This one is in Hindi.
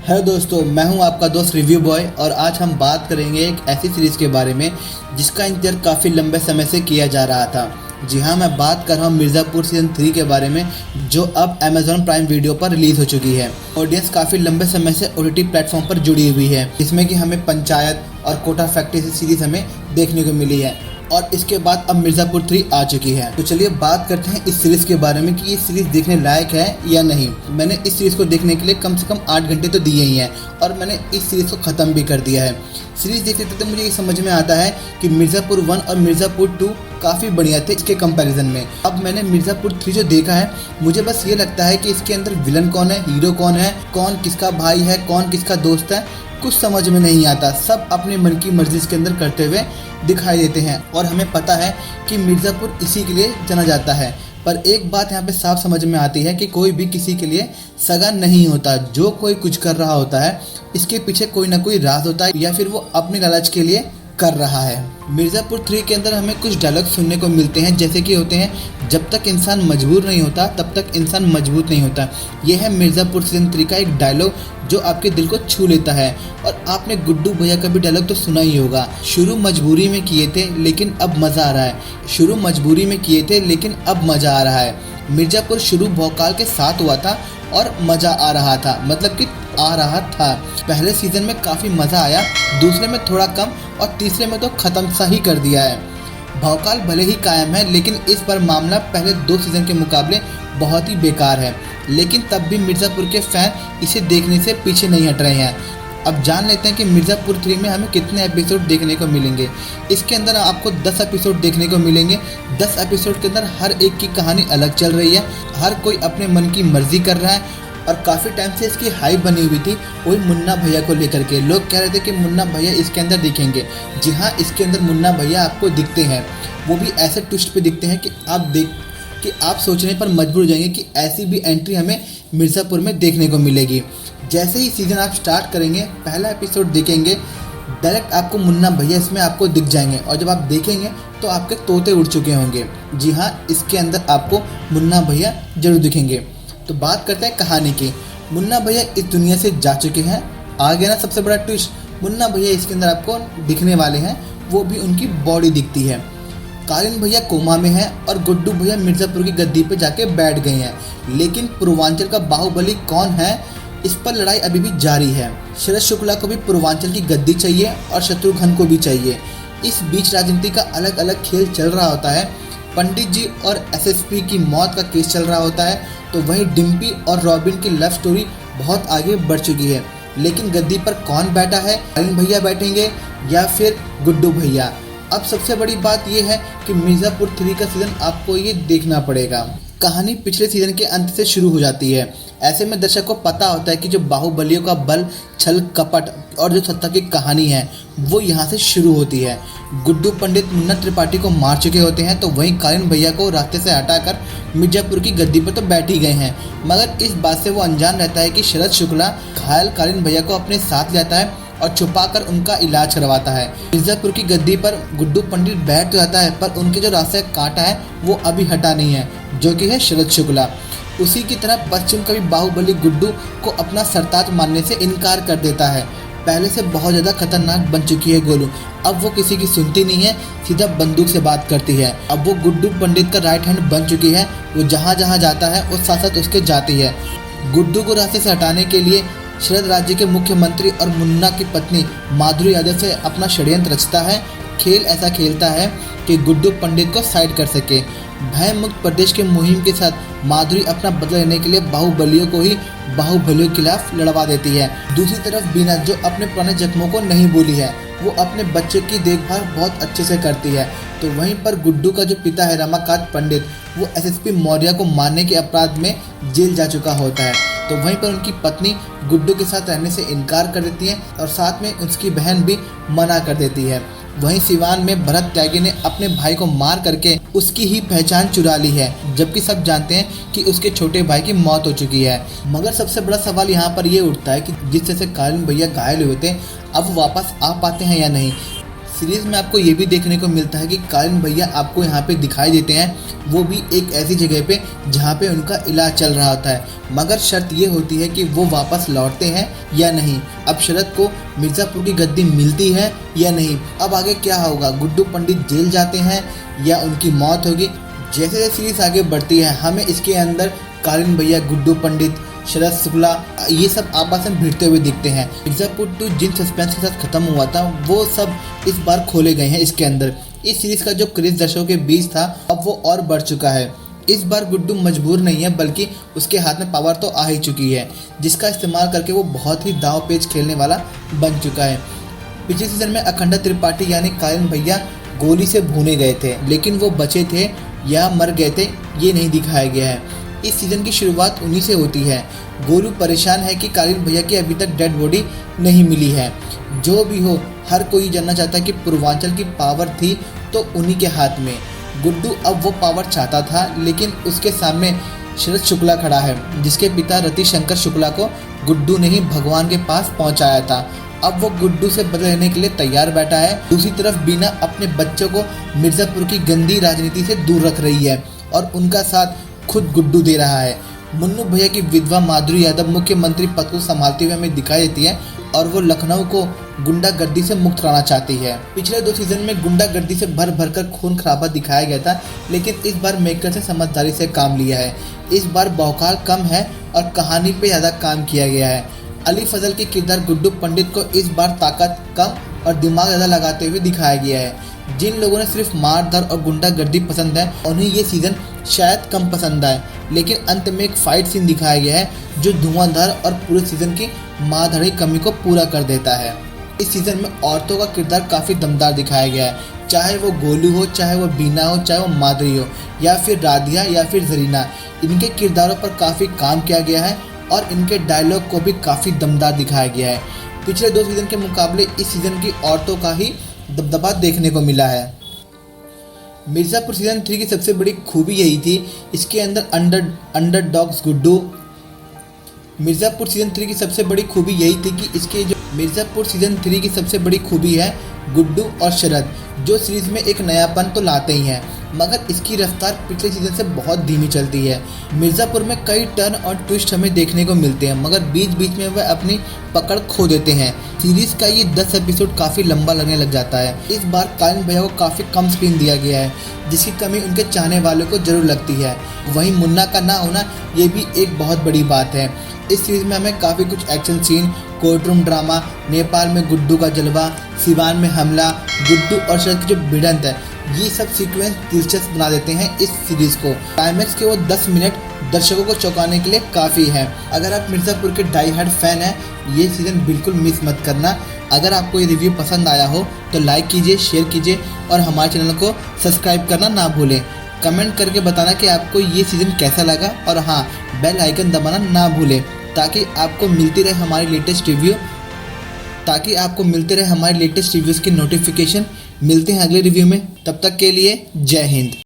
है दोस्तों, मैं हूं आपका दोस्त रिव्यू बॉय और आज हम बात करेंगे एक ऐसी सीरीज़ के बारे में जिसका इंतजार काफ़ी लंबे समय से किया जा रहा था। जी हां, मैं बात कर रहा हूं मिर्ज़ापुर सीज़न 3 के बारे में, जो अब अमेज़ॉन प्राइम वीडियो पर रिलीज़ हो चुकी है। ऑडियंस काफ़ी लंबे समय से OTT प्लेटफॉर्म पर जुड़ी हुई है, जिसमें कि हमें पंचायत और कोटा फैक्ट्री से सीरीज़ हमें देखने को मिली है और इसके बाद अब मिर्ज़ापुर 3 आ चुकी है। तो चलिए बात करते हैं इस सीरीज़ के बारे में कि ये सीरीज़ देखने लायक है या नहीं। मैंने इस सीरीज़ को देखने के लिए कम से कम 8 घंटे तो दिए ही हैं और मैंने इस सीरीज़ को ख़त्म भी कर दिया है। सीरीज़ देखते देखते मुझे ये समझ में आता है कि मिर्ज़ापुर 1 और मिर्ज़ापुर 2 काफ़ी बढ़िया थे इसके कंपैरिजन में। अब मैंने मिर्ज़ापुर 3 जो देखा है, मुझे बस ये लगता है कि इसके अंदर विलन कौन है, हीरो कौन है, कौन किसका भाई है, कौन किसका दोस्त है, कुछ समझ में नहीं आता। सब अपने मन की मर्जी के अंदर करते हुए दिखाई देते हैं और हमें पता है कि मिर्ज़ापुर इसी के लिए जाना जाता है। पर एक बात यहाँ पे साफ समझ में आती है कि कोई भी किसी के लिए सगा नहीं होता। जो कोई कुछ कर रहा होता है, इसके पीछे कोई ना कोई राज होता है या फिर वो अपने लालच के लिए कर रहा है। मिर्ज़ापुर 3 के अंदर हमें कुछ डायलॉग सुनने को मिलते हैं, जैसे कि होते हैं, जब तक इंसान मजबूर नहीं होता तब तक इंसान मजबूत नहीं होता। ये है मिर्ज़ापुर सीजन 3 का एक डायलॉग जो आपके दिल को छू लेता है। और आपने गुड्डू भैया का भी डायलॉग तो सुना ही होगा, शुरू मजबूरी में किए थे लेकिन अब मज़ा आ रहा है। शुरू मजबूरी में किए थे लेकिन अब मज़ा आ रहा है। मिर्ज़ापुर शुरू भौकाल के साथ हुआ था और मज़ा आ रहा था, मतलब कि आ रहा था। पहले सीज़न में काफ़ी मज़ा आया, दूसरे में थोड़ा कम और तीसरे में तो ख़त्म सा ही कर दिया है। भौकाल भले ही कायम है, लेकिन इस बार मामला पहले 2 सीज़न के मुकाबले बहुत ही बेकार है। लेकिन तब भी मिर्ज़ापुर के फ़ैन इसे देखने से पीछे नहीं हट रहे हैं। अब जान लेते हैं कि मिर्ज़ापुर 3 में हमें कितने एपिसोड देखने को मिलेंगे। इसके अंदर आपको 10 एपिसोड देखने को मिलेंगे। 10 एपिसोड के अंदर हर एक की कहानी अलग चल रही है, हर कोई अपने मन की मर्जी कर रहा है। और काफ़ी टाइम से इसकी हाइप बनी हुई थी, वही मुन्ना भैया को लेकर के। लोग कह रहे थे कि मुन्ना भैया इसके अंदर दिखेंगे। जी हाँ, इसके अंदर मुन्ना भैया आपको दिखते हैं। वो भी ऐसे ट्विस्ट पे दिखते हैं कि आप सोचने पर मजबूर हो जाएंगे कि ऐसी भी एंट्री हमें मिर्ज़ापुर में देखने को मिलेगी। जैसे ही सीज़न आप स्टार्ट करेंगे, पहला एपिसोड देखेंगे, डायरेक्ट आपको मुन्ना भैया इसमें आपको दिख जाएंगे और जब आप देखेंगे तो आपके तोते उड़ चुके होंगे। जी हाँ, इसके अंदर आपको मुन्ना भैया जरूर दिखेंगे। तो बात करते हैं कहानी की। मुन्ना भैया इस दुनिया से जा चुके हैं। आ गया ना सबसे बड़ा ट्विस्ट, मुन्ना भैया इसके अंदर आपको दिखने वाले हैं, वो भी उनकी बॉडी दिखती है। कालीन भैया कोमा में है और गुड्डू भैया मिर्ज़ापुर की गद्दी पे जाके बैठ गए हैं। लेकिन पूर्वांचल का बाहुबली कौन है, इस पर लड़ाई अभी भी जारी है। शरद शुक्ला को भी पूर्वांचल की गद्दी चाहिए और शत्रुघ्न को भी चाहिए। इस बीच राजनीति का अलग अलग खेल चल रहा होता है। पंडित जी और SSP की मौत का केस चल रहा होता है, तो वहीं डिम्पी और रॉबिन की लव स्टोरी बहुत आगे बढ़ चुकी है। लेकिन गद्दी पर कौन बैठा है, कालीन भैया बैठेंगे या फिर गुड्डू भैया। अब सबसे बड़ी बात यह है कि मिर्ज़ापुर 3 का सीज़न आपको ये देखना पड़ेगा। कहानी पिछले सीज़न के अंत से शुरू हो जाती है। ऐसे में दर्शक को पता होता है कि जो बाहुबलियों का बल, छल, कपट और जो सत्ता की कहानी है वो यहाँ से शुरू होती है। गुड्डू पंडित मुन्ना त्रिपाठी को मार चुके होते हैं, तो वहीं कालीन भैया को रास्ते से हटाकर मिर्ज़ापुर की गद्दी पर तो बैठ ही गए हैं। मगर इस बात से वो अनजान रहता है कि शरद शुक्ला घायल कालीन भैया को अपने साथ जाता है और छुपाकर उनका इलाज करवाता है। मिर्ज़ापुर की गद्दी पर गुड्डू पंडित बैठ तो जाता है, पर उनके जो रास्ते काटा है वो अभी हटा नहीं है, जो कि है शरद शुक्ला। उसी की तरह पश्चिम का भी बाहुबली गुड्डू को अपना सरताज मानने से इनकार कर देता है। पहले से बहुत ज़्यादा खतरनाक बन चुकी है गोलू। अब वो किसी की सुनती नहीं है, सीधा बंदूक से बात करती है। अब वो गुड्डू पंडित का राइट हैंड बन चुकी है। वो जहाँ जहाँ जाता है उस साथ साथ उसके जाती है। गुड्डू को रास्ते से हटाने के लिए शरद राज्य के मुख्यमंत्री और मुन्ना की पत्नी माधुरी यादव से अपना षड्यंत्र रचता है। खेल ऐसा खेलता है कि गुड्डू पंडित को साइड कर सके। भय मुक्त प्रदेश के मुहिम के साथ माधुरी अपना बदला लेने के लिए बाहुबलियों को ही बाहुबलियों के खिलाफ लड़वा देती है। दूसरी तरफ बीना, जो अपने पुराने जख्मों को नहीं भूली है, वो अपने बच्चे की देखभाल बहुत अच्छे से करती है। तो वहीं पर गुड्डू का जो पिता है रमाकांत पंडित, वो SSP मौर्य को मारने के अपराध में जेल जा चुका होता है। तो वहीं पर उनकी पत्नी गुड्डू के साथ रहने से इनकार कर देती है और साथ में उसकी बहन भी मना कर देती है। वहीं सिवान में भरत त्यागी ने अपने भाई को मार करके उसकी ही पहचान चुरा ली है, जबकि सब जानते हैं कि उसके छोटे भाई की मौत हो चुकी है। मगर सबसे बड़ा सवाल यहाँ पर ये उठता है कि जिस तरह से कालीन भैया घायल हुए थे, अब वापस आ पाते हैं या नहीं। सीरीज में आपको ये भी देखने को मिलता है कि कालीन भैया आपको यहाँ पे दिखाई देते हैं, वो भी एक ऐसी जगह पे जहाँ पे उनका इलाज चल रहा होता है, मगर शर्त ये होती है कि वो वापस लौटते हैं या नहीं। अब शरद को मिर्ज़ापुर की गद्दी मिलती है या नहीं। अब आगे क्या होगा, गुड्डू पंडित जेल जाते हैं या उनकी मौत होगी। जैसे जैसे सीरीज आगे बढ़ती है हमें इसके अंदर कालीन भैया, गुड्डू पंडित, शरद शुक्ला ये सब आपस में भिड़ते हुए दिखते हैं। मिर्ज़ापुर 2 जिन सस्पेंस के साथ खत्म हुआ था वो सब इस बार खोले गए हैं इसके अंदर। इस सीरीज का जो क्रेज दर्शकों के बीच था अब वो और बढ़ चुका है। इस बार गुड्डू मजबूर नहीं है, बल्कि उसके हाथ में पावर तो आ ही चुकी है, जिसका इस्तेमाल करके वो बहुत ही दांव पेच खेलने वाला बन चुका है। पिछले सीजन में अखंडा त्रिपाठी यानी कालीन भैया गोली से भूने गए थे, लेकिन वो बचे थे या मर गए थे ये नहीं दिखाया गया है। इस सीज़न की शुरुआत उन्हीं से होती है। गोलू परेशान है कि कालीन भैया की अभी तक डेड बॉडी नहीं मिली है। जो भी हो, हर कोई जानना चाहता है कि पूर्वांचल की पावर थी तो उन्हीं के हाथ में। गुड्डू अब वो पावर चाहता था, लेकिन उसके सामने शरद शुक्ला खड़ा है, जिसके पिता रतिशंकर शुक्ला को गुड्डू ने ही भगवान के पास पहुंचाया था। अब वो गुड्डू से बदला लेने के लिए तैयार बैठा है। दूसरी तरफ बीना अपने बच्चों को मिर्ज़ापुर की गंदी राजनीति से दूर रख रही है और उनका साथ खुद गुड्डू दे रहा है। मुन्नू भैया की विधवा माधुरी यादव मुख्यमंत्री पद को संभालते हुए हमें दिखाई देती है और वो लखनऊ को गुंडागर्दी से मुक्त कराना चाहती है। पिछले 2 सीजन में गुंडागर्दी से भर भर कर खून खराबा दिखाया गया था, लेकिन इस बार मेकर से समझदारी से काम लिया है। इस बार बौखाल कम है और कहानी पे ज़्यादा काम किया गया है। अली फजल के किरदार गुड्डू पंडित को इस बार ताकत कम और दिमाग ज़्यादा लगाते हुए दिखाया गया है। जिन लोगों ने सिर्फ मारधार और गुंडागर्दी पसंद है उन्हें ये सीज़न शायद कम पसंद आए, लेकिन अंत में एक फाइट सीन दिखाया गया है जो धुआंधार और पूरे सीज़न की मारधाड़ी कमी को पूरा कर देता है। इस सीज़न में औरतों का किरदार काफ़ी दमदार दिखाया गया है, चाहे वो गोलू हो, चाहे वो बीना हो, चाहे वो माधुरी हो, या फिर राधिया या फिर जरीना। इनके किरदारों पर काफ़ी काम किया गया है और इनके डायलॉग को भी काफ़ी दमदार दिखाया गया है। पिछले 2 सीज़न के मुकाबले इस सीज़न की औरतों का ही दबदबा देखने को मिला है। मिर्ज़ापुर सीज़न 3 की सबसे बड़ी खूबी यही थी, इसके अंदर अंडरडॉग्स गुड्डू। मिर्ज़ापुर सीज़न 3 की सबसे बड़ी खूबी यही थी कि इसके जो मिर्ज़ापुर सीज़न 3 की सबसे बड़ी खूबी है गुड्डू और शरद, जो सीरीज़ में एक नयापन तो लाते ही हैं, मगर इसकी रफ्तार पिछले सीज़न से बहुत धीमी चलती है। मिर्ज़ापुर में कई टर्न और ट्विस्ट हमें देखने को मिलते हैं, मगर बीच बीच में वह अपनी पकड़ खो देते हैं। सीरीज़ का ये 10 एपिसोड काफ़ी लंबा लगने लग जाता है। इस बार कालीन भैया को काफ़ी कम स्क्रीन दिया गया है, जिसकी कमी उनके चाहने वालों को जरूर लगती है। वहीं मुन्ना का ना होना ये भी एक बहुत बड़ी बात है। इस सीरीज़ में हमें काफ़ी कुछ action scene, courtroom drama, Nepal में गुड्डू का जलवा, सिवान में हमला, गुड्डू और शरद की जो भिड़ंत है, ये सब सीक्वेंस दिलचस्प बना देते हैं इस सीरीज़ को। क्लाइमैक्स के वो 10 मिनट दर्शकों को चौंकाने के लिए काफ़ी है। अगर आप मिर्ज़ापुर के डाई हार्ड फैन हैं, ये सीज़न बिल्कुल मिस मत करना। अगर आपको ये रिव्यू पसंद आया हो तो लाइक कीजिए, शेयर कीजिए और हमारे चैनल को सब्सक्राइब करना ना भूलें। कमेंट करके बताना कि आपको ये सीज़न कैसा लगा, और हाँ, बेल आइकन दबाना ना भूलें ताकि आपको मिलती रहे हमारी लेटेस्ट रिव्यूज़ की नोटिफिकेशन। मिलते हैं अगले रिव्यू में, तब तक के लिए जय हिंद।